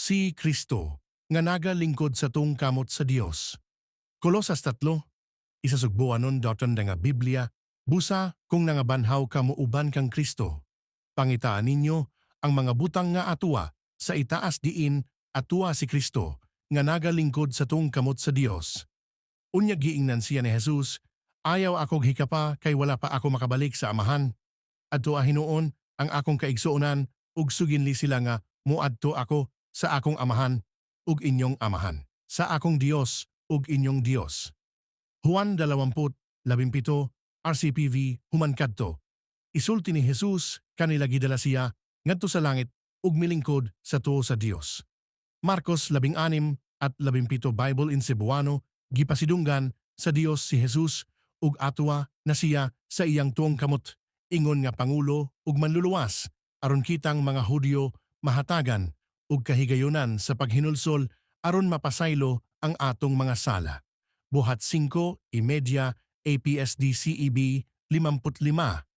si Kristo, nga nagalingkod sa tung kamot sa Dios. Kolosas 3, isasugbuanon daton nga Biblia, busa kung nangabanhaw kamo uban kang Kristo. Pangitaan ninyo ang mga butang nga atua sa itaas diin atua si Kristo, nga nagalingkod sa tung kamot sa Dios. Unya giingnan siya ni Jesus, ayaw akog hikapa kay wala pa ako makabalik sa amahan. Adto hinuon ang akong kaigsuonan ug suginli sila nga muadto ako sa akong amahan ug inyong amahan, sa akong Dios ug inyong Dios. Juan 20:17 RCPV human kadto. Isulti ni Jesus kanila gidala siya ngadto sa langit ug milingkod sa tuo sa Dios. Marcos 16:17 Bible in Cebuano gipasidunggan sa Dios si Jesus ug atwa na siya sa iyang tuong kamot, ingon nga pangulo ug manluluwas aron kitang mga Hudyo mahatagan ug kahigayonan sa paghinulsol aron mapasaylo ang atong mga sala. Buhat 5:30 APSD-CEB 55.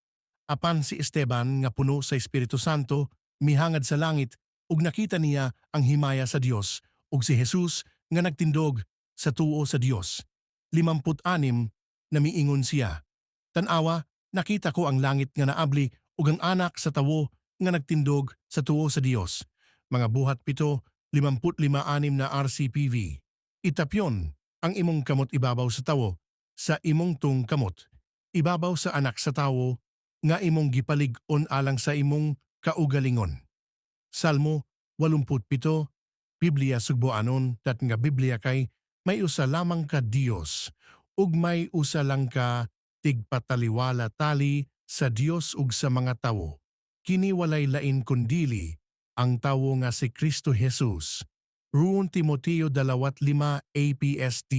Apan si Esteban nga puno sa Espiritu Santo mihangad sa langit ug nakita niya ang himaya sa Dios ug si Jesus nga nagtindog sa tuo sa Dios. 56 na miingon siya, "Tan-awa, nakita ko ang langit nga naabli ug ang anak sa tawo nga nagtindog sa tuo sa Dios." Mga buhat 7:55 na RCPV. Itapyon ang imong kamot ibabaw sa tawo, sa imong tung kamot ibabaw sa anak sa tawo nga imong gipalig-on alang sa imong kaugalingon. Salmo 87, Biblia sugboanon dat nga Biblia kay may usa lamang ka Dios ug may usa lang ka tigpataliwala tali sa Dios ug sa mga tawo. Kini walay lain kundili ang tawo nga si Kristo Jesus. 2 Timoteo 2:5 APSD.